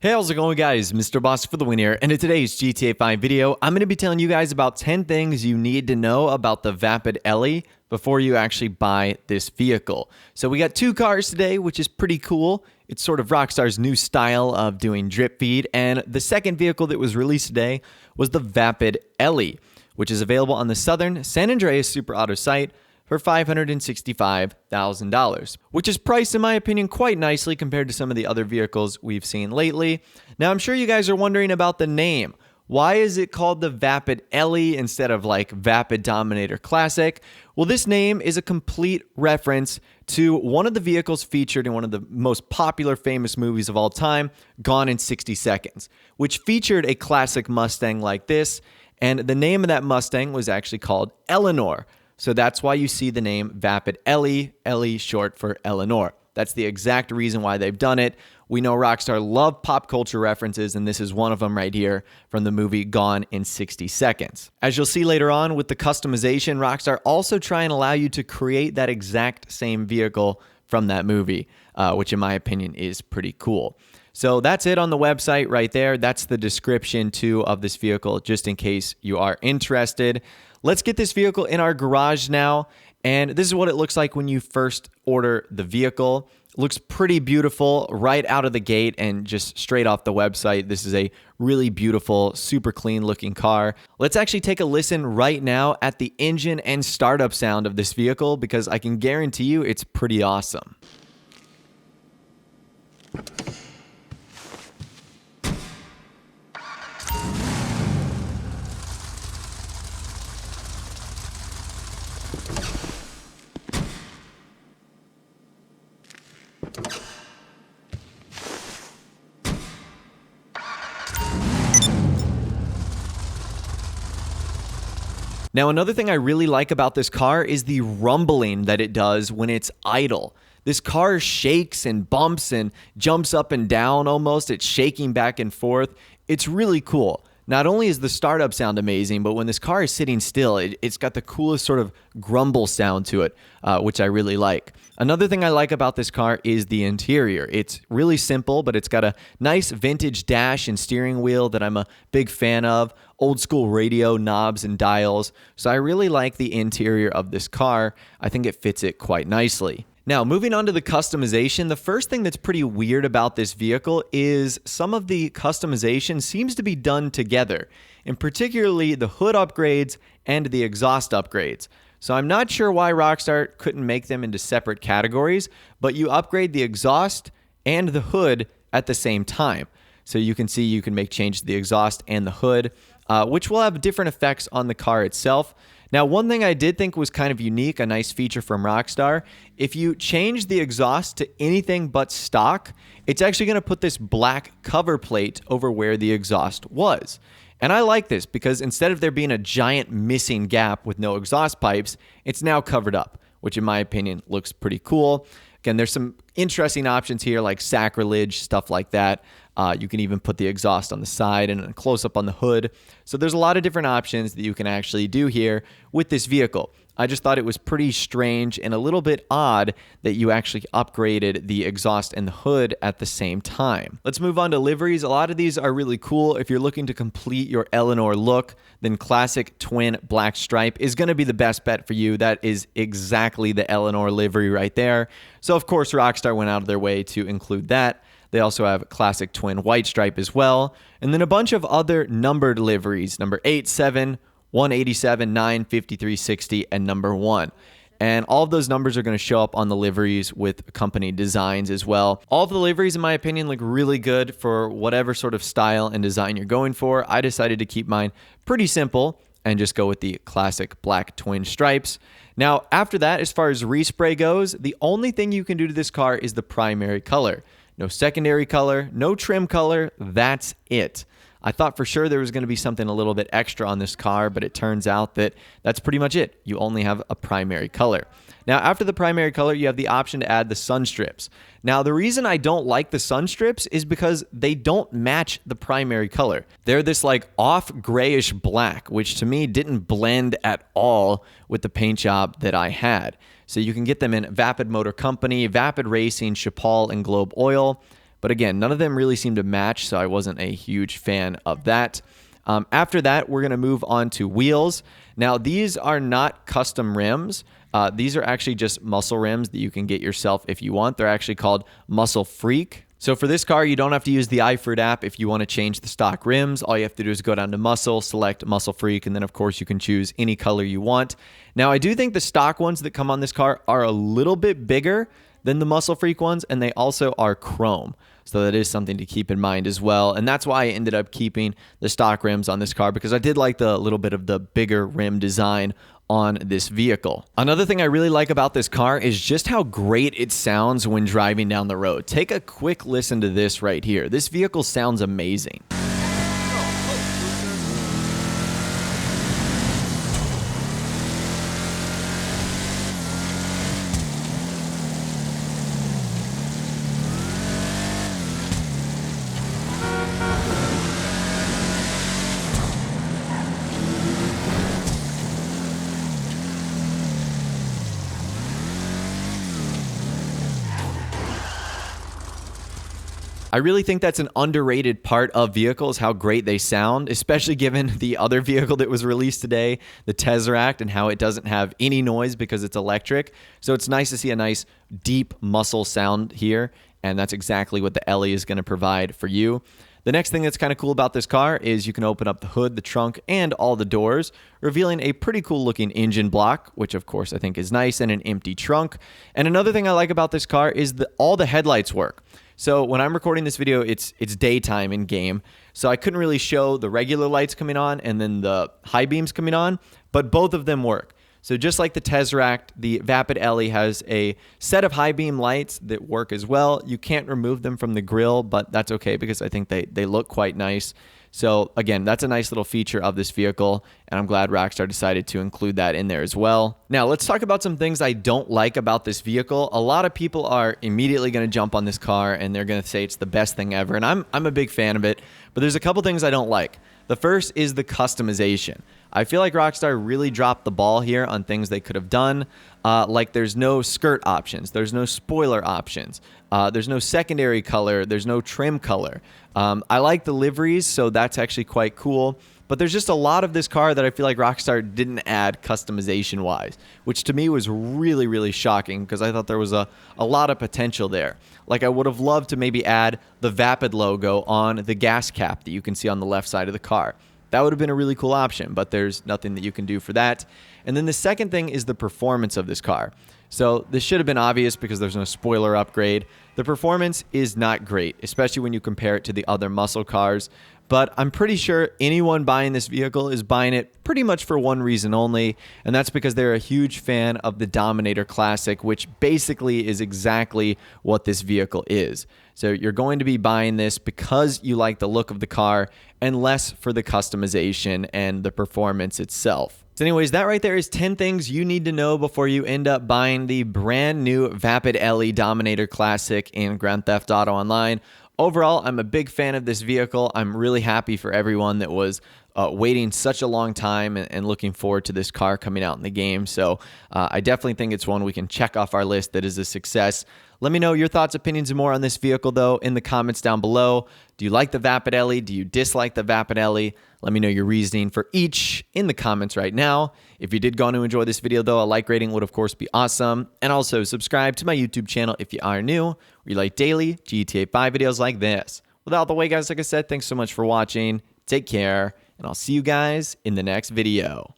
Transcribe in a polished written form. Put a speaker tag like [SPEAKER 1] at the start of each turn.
[SPEAKER 1] Hey, how's it going, guys? MrBossFTW here, and in today's GTA 5 video, I'm going to be telling you guys about 10 things you need to know about the Vapid Ellie before you actually buy this vehicle. So we got two cars today, which is pretty cool. It's sort of Rockstar's new style of doing drip feed, and the second vehicle that was released today was the Vapid Ellie, which is available on the Southern San Andreas Super Auto site for $565,000, which is priced, in my opinion, quite nicely compared to some of the other vehicles we've seen lately. Now, I'm sure you guys are wondering about the name. Why is it called the Vapid Ellie instead of like Vapid Dominator Classic? Well, this name is a complete reference to one of the vehicles featured in one of the most popular famous movies of all time, Gone in 60 Seconds, which featured a classic Mustang like this, and the name of that Mustang was actually called Eleanor. So that's why you see the name Vapid Ellie, Ellie short for Eleanor. That's the exact reason why they've done it. We know Rockstar love pop culture references, and this is one of them right here from the movie Gone in 60 Seconds. As you'll see later on with the customization, Rockstar also try and allow you to create that exact same vehicle from that movie, which in my opinion is pretty cool. So that's it on the website right there. That's the description too of this vehicle, just in case you are interested. Let's get this vehicle in our garage now, and this is what it looks like when you first order the vehicle. It looks pretty beautiful right out of the gate and just straight off the website. This is a really beautiful, super clean looking car. Let's actually take a listen right now at the engine and startup sound of this vehicle, because I can guarantee you it's pretty awesome. Now, another thing I really like about this car is the rumbling that it does when it's idle. This car shakes and bumps and jumps up and down almost. It's shaking back and forth. It's really cool. Not only is the startup sound amazing, but when this car is sitting still, it's got the coolest sort of grumble sound to it, which I really like. Another thing I like about this car is the interior. It's really simple, but it's got a nice vintage dash and steering wheel that I'm a big fan of, old school radio knobs and dials. So I really like the interior of this car. I think it fits it quite nicely. Now, moving on to the customization, the first thing that's pretty weird about this vehicle is some of the customization seems to be done together, and particularly the hood upgrades and the exhaust upgrades. So I'm not sure why Rockstar couldn't make them into separate categories, but you upgrade the exhaust and the hood at the same time. So you can see you can make changes to the exhaust and the hood, which will have different effects on the car itself. Now, one thing I did think was kind of unique, a nice feature from Rockstar, if you change the exhaust to anything but stock, it's actually going to put this black cover plate over where the exhaust was. And I like this because instead of there being a giant missing gap with no exhaust pipes, it's now covered up, which in my opinion looks pretty cool. Again, there's some interesting options here like sacrilege, stuff like that. You can even put the exhaust on the side and a close-up on the hood. So there's a lot of different options that you can actually do here with this vehicle. I just thought it was pretty strange and a little bit odd that you actually upgraded the exhaust and the hood at the same time. Let's move on to liveries. A lot of these are really cool. If you're looking to complete your Eleanor look, then classic twin black stripe is going to be the best bet for you. That is exactly the Eleanor livery right there. So of course, Rockstar went out of their way to include that. They also have classic twin white stripe as well. And then a bunch of other numbered liveries, number 8, 7, 187, 9, 53, 60, and number 1. And all of those numbers are going to show up on the liveries with company designs as well. All of the liveries, in my opinion, look really good for whatever sort of style and design you're going for. I decided to keep mine pretty simple and just go with the classic black twin stripes. Now, after that, as far as respray goes, the only thing you can do to this car is the primary color. No secondary color, no trim color, that's it. I thought for sure there was going to be something a little bit extra on this car, but it turns out that that's pretty much it. You only have a primary color. Now, after the primary color, you have the option to add the sun strips. Now, the reason I don't like the sun strips is because they don't match the primary color. They're this like off grayish black, which to me didn't blend at all with the paint job that I had. So you can get them in Vapid Motor Company, Vapid Racing, Chapal, and Globe Oil. But again, none of them really seem to match, so I wasn't a huge fan of that. After that, we're going to move on to wheels. Now, these are not custom rims. These are actually just muscle rims that you can get yourself if you want. They're actually called Muscle Freak. So for this car, you don't have to use the iFruit app if you want to change the stock rims. All you have to do is go down to Muscle, select Muscle Freak, and then of course you can choose any color you want. Now, I do think the stock ones that come on this car are a little bit bigger than the Muscle Freak ones, and they also are chrome. So that is something to keep in mind as well. And that's why I ended up keeping the stock rims on this car, because I did like the little bit of the bigger rim design on this vehicle. Another thing I really like about this car is just how great it sounds when driving down the road. Take a quick listen to this right here. This vehicle sounds amazing. I really think that's an underrated part of vehicles, how great they sound, especially given the other vehicle that was released today, the Tesseract, and how it doesn't have any noise because it's electric. So it's nice to see a nice deep muscle sound here, and that's exactly what the Ellie is going to provide for you. The next thing that's kind of cool about this car is you can open up the hood, the trunk, and all the doors, revealing a pretty cool looking engine block, which of course I think is nice, and an empty trunk. And another thing I like about this car is that all the headlights work. So when I'm recording this video, it's daytime in game, so I couldn't really show the regular lights coming on and then the high beams coming on, but both of them work. So just like the Tesseract, the Vapid Ellie has a set of high beam lights that work as well. You can't remove them from the grill, but that's okay because I think they look quite nice. So again, that's a nice little feature of this vehicle, and I'm glad Rockstar decided to include that in there as well. Now, let's talk about some things I don't like about this vehicle. A lot of people are immediately going to jump on this car, and they're going to say it's the best thing ever, and I'm a big fan of it, but there's a couple things I don't like. The first is the customization. I feel like Rockstar really dropped the ball here on things they could have done. Like there's no skirt options, there's no spoiler options, there's no secondary color, there's no trim color. I like Deliveries, so that's actually quite cool. But there's just a lot of this car that I feel like Rockstar didn't add customization-wise, which to me was really, really shocking because I thought there was a lot of potential there. Like I would have loved to maybe add the Vapid logo on the gas cap that you can see on the left side of the car. That would have been a really cool option, but there's nothing that you can do for that. And then the second thing is the performance of this car. So this should have been obvious because there's no spoiler upgrade. The performance is not great, especially when you compare it to the other muscle cars. But I'm pretty sure anyone buying this vehicle is buying it pretty much for one reason only, and that's because they're a huge fan of the Dominator Classic, which basically is exactly what this vehicle is. So you're going to be buying this because you like the look of the car and less for the customization and the performance itself. So anyways, that right there is 10 things you need to know before you end up buying the brand new Vapid Ellie Dominator Classic in Grand Theft Auto Online. Overall, I'm a big fan of this vehicle. I'm really happy for everyone that was waiting such a long time and looking forward to this car coming out in the game. So I definitely think it's one we can check off our list that is a success. Let me know your thoughts, opinions, and more on this vehicle, though, in the comments down below. Do you like the Vapid Ellie? Do you dislike the Vapid Ellie? Let me know your reasoning for each in the comments right now. If you did go on to enjoy this video, though, a like rating would, of course, be awesome. And also subscribe to my YouTube channel if you are new. We like daily GTA 5 videos like this. Without the way, guys, like I said, thanks so much for watching. Take care, and I'll see you guys in the next video.